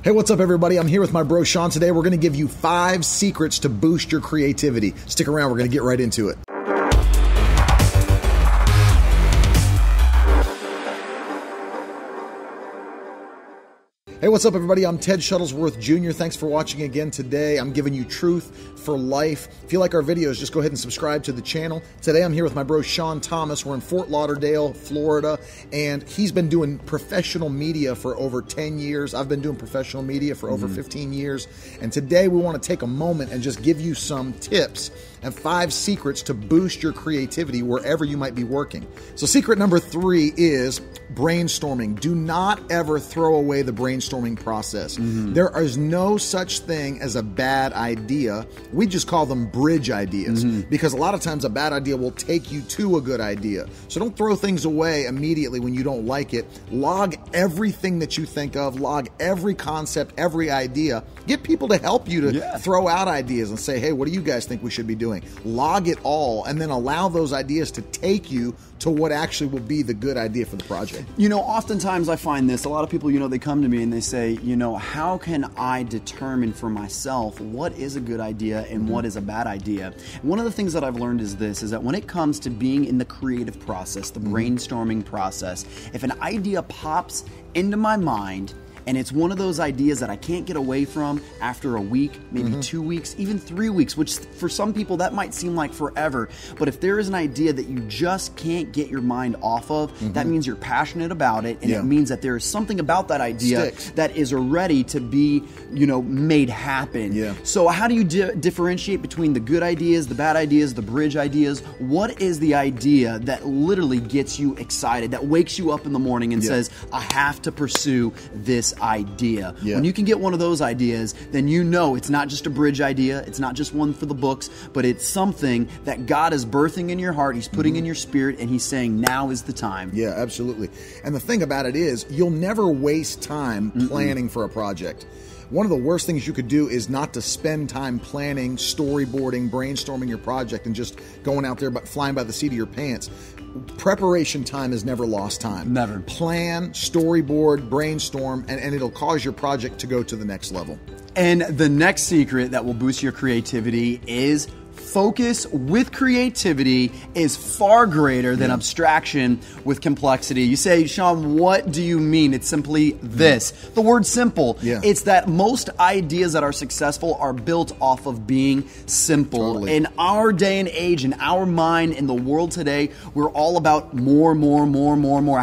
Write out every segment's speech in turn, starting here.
Hey, what's up, everybody? I'm here with my bro Sean. Today we're going to give you 5 secrets to boost your creativity. Stick around, we're going to get right into it. Hey, what's up, everybody? I'm Ted Shuttlesworth Jr. Thanks for watching again today. I'm giving you truth for life. If you like our videos, just go ahead and subscribe to the channel. Today, I'm here with my bro Sean Thomas. We're in Fort Lauderdale, Florida, and he's been doing professional media for over 10 years. I've been doing professional media for over 15 years. And today, we want to take a moment and just give you some tips and 5 secrets to boost your creativity wherever you might be working. So secret number 3 is brainstorming. Do not ever throw away the brainstorming process. There is no such thing as a bad idea. We just call them bridge ideas because a lot of times a bad idea will take you to a good idea. So don't throw things away immediately when you don't like it. Log everything that you think of, log every concept, every idea. Get people to help you to throw out ideas and say, hey, what do you guys think we should be doing? Log it all and then allow those ideas to take you to what actually will be the good idea for the project. You know, oftentimes I find this, a lot of people, they come to me and they say, how can I determine for myself what is a good idea and what is a bad idea? And one of the things that I've learned is this, is that when it comes to being in the creative process, the brainstorming process, if an idea pops into my mind, and it's one of those ideas that I can't get away from after a week, maybe 2 weeks, even 3 weeks, which for some people that might seem like forever. But if there is an idea that you just can't get your mind off of, that means you're passionate about it, and it means that there is something about that idea that is ready to be, made happen. So how do you differentiate between the good ideas, the bad ideas, the bridge ideas? What is the idea that literally gets you excited, that wakes you up in the morning and says, I have to pursue this idea? When you can get one of those ideas, then it's not just a bridge idea, it's not just one for the books, but it's something that God is birthing in your heart, He's putting in your spirit, and He's saying, now is the time. Yeah, absolutely. And the thing about it is, you'll never waste time planning for a project. One of the worst things you could do is not to spend time planning, storyboarding, brainstorming your project and just going out there but flying by the seat of your pants. Preparation time is never lost time. Never. Plan, storyboard, brainstorm, and it'll cause your project to go to the next level. And the next secret that will boost your creativity is focus with creativity is far greater than abstraction with complexity. You say, Sean, what do you mean? It's simply this. The word simple. It's that most ideas that are successful are built off of being simple. In our day and age, in our mind, in the world today, we're all about more.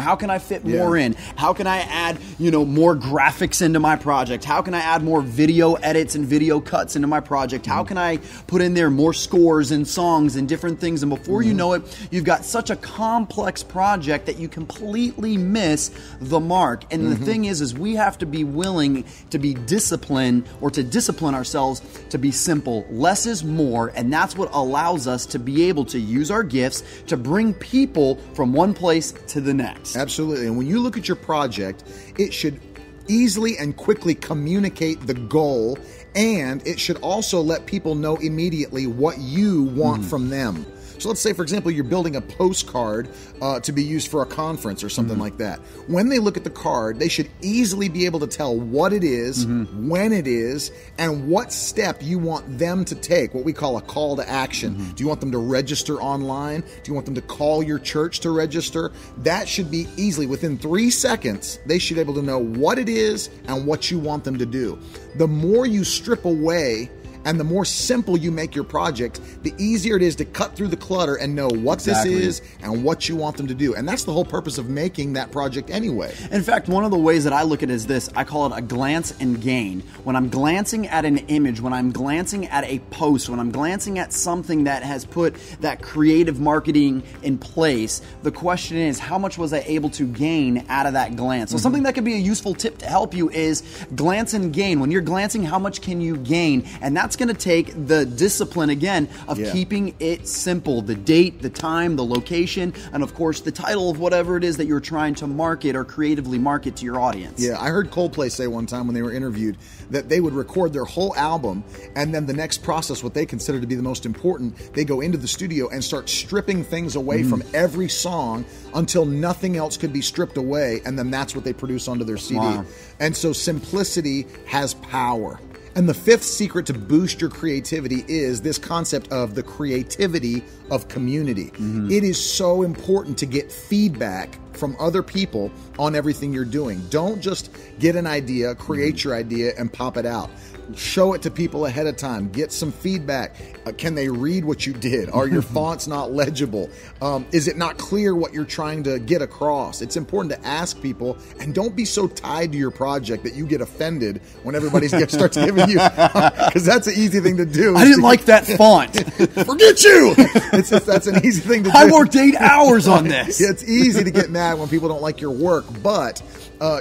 How can I fit more in? How can I add, more graphics into my project? How can I add more video edits and video cuts into my project? How can I put in there more scores and songs and different things, and before you know it, you've got such a complex project that you completely miss the mark. And the thing is we have to be willing to be disciplined, or to discipline ourselves to be simple. Less is more, and that's what allows us to be able to use our gifts to bring people from one place to the next. Absolutely. And when you look at your project, it should easily and quickly communicate the goal, and it should also let people know immediately what you want from them. So let's say, for example, you're building a postcard to be used for a conference or something like that. When they look at the card, they should easily be able to tell what it is, when it is, and what step you want them to take, what we call a call to action. Do you want them to register online? Do you want them to call your church to register? That should be easily, within 3 seconds, they should be able to know what it is and what you want them to do. The more you strip away and the more simple you make your project, the easier it is to cut through the clutter and know what this is and what you want them to do. And that's the whole purpose of making that project anyway. In fact, one of the ways that I look at it is this. I call it a glance and gain. When I'm glancing at an image, when I'm glancing at a post, when I'm glancing at something that has put that creative marketing in place, the question is, how much was I able to gain out of that glance? So something that could be a useful tip to help you is glance and gain. When you're glancing, how much can you gain? And that's going to take the discipline, again, of keeping it simple. The date, the time, the location, and of course the title of whatever it is that you're trying to market or creatively market to your audience. Yeah, I heard Coldplay say one time when they were interviewed that they would record their whole album, and then the next process, what they consider to be the most important, they go into the studio and start stripping things away from every song until nothing else could be stripped away, and then that's what they produce onto their CD. Wow. And so simplicity has power. And the fifth secret to boost your creativity is this concept of the creativity of community. It is so important to get feedback from other people on everything you're doing. Don't just get an idea, create your idea, and pop it out. Show it to people ahead of time. Get some feedback. Can they read what you did? Are your fonts not legible? Is it not clear what you're trying to get across? It's important to ask people, and don't be so tied to your project that you get offended when everybody starts giving you, because that's an easy thing to do. I didn't like that font. Forget you! That's an easy thing to do. I worked 8 hours on this. It's easy to get mad when people don't like your work, but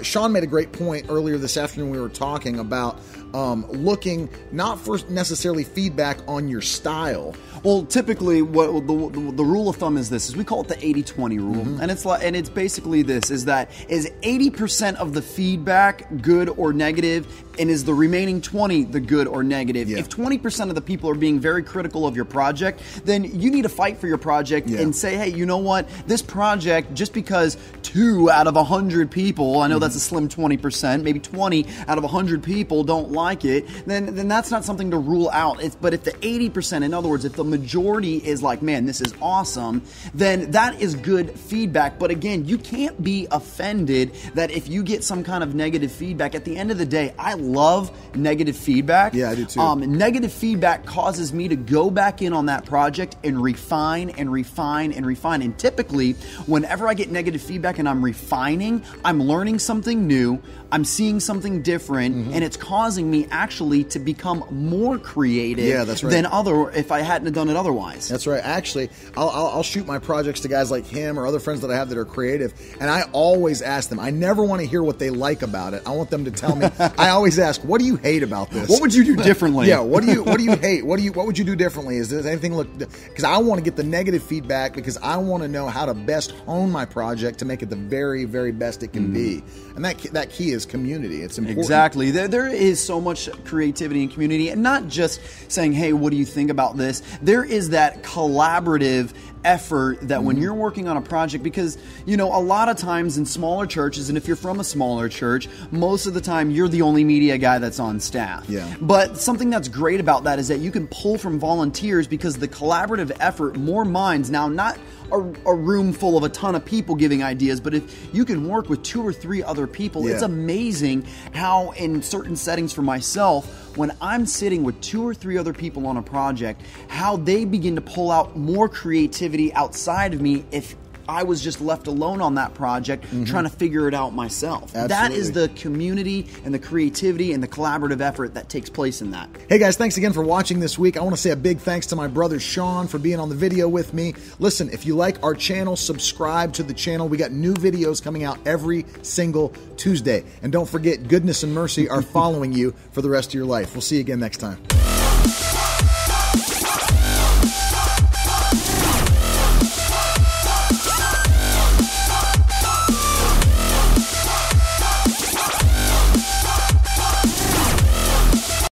Sean made a great point earlier this afternoon. We were talking about looking not for necessarily feedback on your style. Well, typically, what the rule of thumb is this: is we call it the 80-20 rule, and it's basically this: is 80% of the feedback good or negative, and is the remaining 20 the good or negative? If 20% of the people are being very critical of your project, then you need to fight for your project and say, hey, you know what? This project, just because 2 out of 100 people, I know that's a slim 20%, maybe 20 out of 100 people don't like it, then that's not something to rule out. But if the 80%, in other words, if the majority is like, man, this is awesome, then that is good feedback. But again, you can't be offended that if you get some kind of negative feedback. At the end of the day, I love negative feedback. Yeah, I do too. Negative feedback causes me to go back in on that project and refine and refine and refine. And typically, whenever I get negative feedback and I'm refining, I'm learning something new, I'm seeing something different, and it's causing me actually to become more creative than if I hadn't done it otherwise. That's right. Actually, I'll shoot my projects to guys like him or other friends that I have that are creative, and I always ask them. I never want to hear what they like about it. I want them to tell me. I always ask, what do you hate about this? What would you do differently? Yeah, what do you hate? What would you do differently? Is there anything because I want to get the negative feedback, because I want to know how to best hone my project to make it the very, very best it can be. And that key is community. It's important. Exactly. There is so much creativity in community, and not just saying, hey, what do you think about this? There is that collaborative effort that when you're working on a project, because, a lot of times in smaller churches, and if you're from a smaller church, most of the time you're the only media guy that's on staff. Yeah. But something that's great about that is that you can pull from volunteers, because the collaborative effort, more minds, now not a room full of a ton of people giving ideas, but if you can work with 2 or 3 other people, it's amazing how in certain settings for myself, when I'm sitting with 2 or 3 other people on a project, how they begin to pull out more creativity outside of me if I was just left alone on that project trying to figure it out myself. Absolutely. That is the community and the creativity and the collaborative effort that takes place in that. Hey guys, thanks again for watching this week. I want to say a big thanks to my brother Sean for being on the video with me. Listen, if you like our channel, subscribe to the channel. We got new videos coming out every single Tuesday. And don't forget, goodness and mercy are following you for the rest of your life. We'll see you again next time.